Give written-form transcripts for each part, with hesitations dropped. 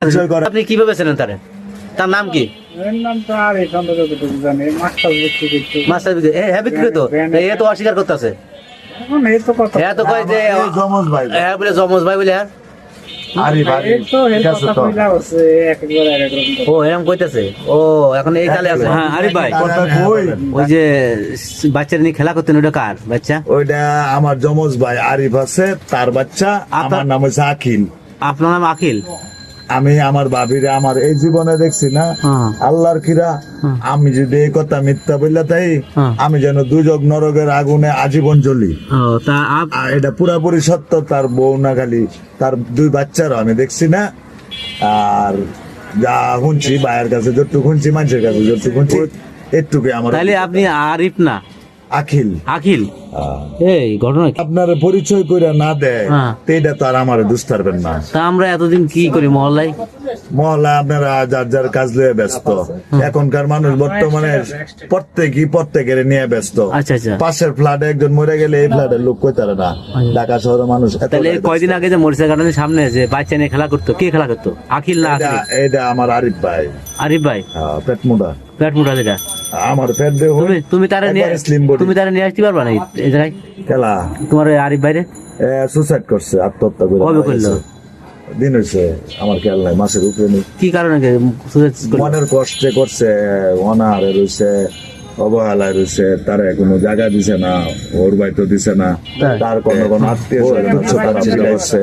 আপনি কিভাবে ছিলেন তার নাম কি? অস্বীকার করতেছে যমজ ভাই বলে ও এরকম কইতেছে। ও এখন এই কালে আছে। হ্যাঁ আরিফ ভাই, ওই যে বাচ্চারা নিয়ে খেলা করতেন ওটা কার বাচ্চা? ওইটা আমার যমজ ভাই আরিফ আছে, তার বাচ্চা। আমার নাম হচ্ছে আখিল। আপনার নাম আখিল? আমি আমার ভাবিরা আমার এই জীবনে দেখছি না আল্লাহর খিরা, আমি যদি এই কথা মিথ্যা বললে তাই আমি যেন দুজক নরকের আগুনে আজীবন জ্বলি। এটা পুরাপুরি সত্য। তার বউ না খালি তার দুই বাচ্চারও আমি দেখছি না। আর যা শুনছি ভাইয়ের কাছে যতটুকু শুনছি, মানুষের কাছে যতটুকু শুনছি, এটুকু আমার। তাহলে আপনি আরিফ না আখিল? আখিল। এই ঘটনা আপনার পরিচয় করে না দেয় এটা তো আর আমার দুস্তারবেন না। তা আমরা এতদিন কি করি মহল্লায়? মহল্লা আপনারা যার যার কাজ নিয়ে ব্যস্ত। এখনকার মানুষ বর্তমানে প্রত্যেকের নিয়ে ব্যস্ত। আচ্ছা আচ্ছা। পাশের ফ্ল্যাটে একজন মরে গেলে এই ফ্ল্যাটের লোক কই তারা না। ঢাকা শহরের মানুষ। তাহলে কয়দিন আগে যে মরিচা গার্ডেনের সামনে যে বাচ্চা নিয়ে খেলা করতো, কে খেলা করতো? আখিল না? এটা আমার আরিফ ভাই। আরিফ ভাই পেট মোটা। পেট মোটা যেটা আমার পেট দেহ। তুমি তারে নিয়ে আসতে পারবা না এই জায়গায় খেলা? তোমার আরিফ ভাইরে সুসাইড করছে, আত্মহত্যা করে। কবে করলো? দিন হয়েছে আমার খেয়াল নাই, মাসের উপরে নেই। কি কারণে? মনের কষ্টে করছে, অনাহারে রয়েছে, অবহেলায় রয়েছে। তারা কোনো জায়গা দিছে না, ওর বাড়িতে দিছে না। তার কোনো আত্মীয় করছে,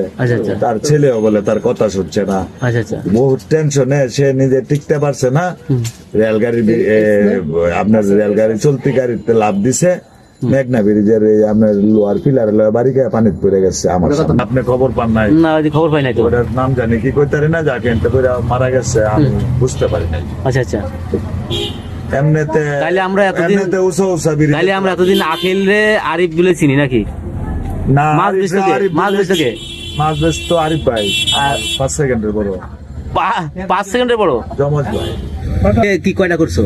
তার ছেলেও বলে তার কথা শুনছে না। বহু টেনশনে সে নিজে টিকতে পারছে না। রেলগাড়ি আপনার রেলগাড়ি চলতি গাড়িতে লাভ দিছে, মেঘনা ব্রিজের আপনার লোয়ার পিলার বাড়ি গিয়ে পানিতে পড়ে গেছে। আমার আপনি খবর পান নাই? না, খবর পাই নাই তো। ওটার নাম জানি কি কইতারি না, যাকে মারা গেছে আমি বুঝতে পারি নাই। আচ্ছা আচ্ছা। এমনিতে আমরা এতদিন আখিল রে আরিফ বলে চিনি নাকি? না, মাছ বেচতো আরিফ ভাই। আর 5 সেকেন্ডের বড়। 5 সেকেন্ডের বড় যমজ ভাই। কি কয়টা করছো?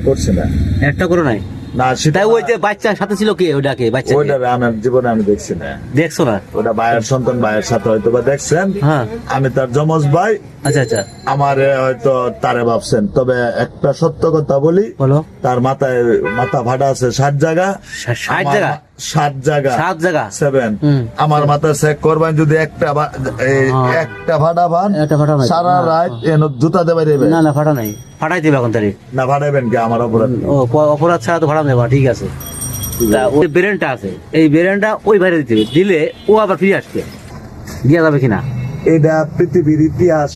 করছে না, একটা করো নাই না। সেটা ওই যে বাচ্চার সাথে ছিল কে? ওটাকে বাচ্চা আমার জীবনে আমি দেখছি না। দেখছো না? ওটা ভাইয়ের সন্তান, ভাইয়ের সাথে হয়তো বা দেখছেন। আমি তার যমজ ভাই। আচ্ছা আচ্ছা। আমার হয়তো তারে ভাবছেন। তবে একটা সত্য কথা বলি, তার মাথা ফাটা আছে 7 জায়গা। 7 জায়গা 7। আমার মাথা চেক করবেন, যদি একটা ফাটা পান সারা রাত জুতা দেবে। না ফাটা নাই, ফাটাই দিবে এখন তারিখ না। ফাটাইবেন কি? আমার অপরাধ ছাড়া তো ভাড়া নেবা। ঠিক আছে। ওই ব্রেনটা আছে, এই ব্রেনটা ওই বাইরে দিতে দিলে ও আবার ফিরে আসবে, দিয়া যাবে কিনা? এটা পৃথিবীর ইতিহাস।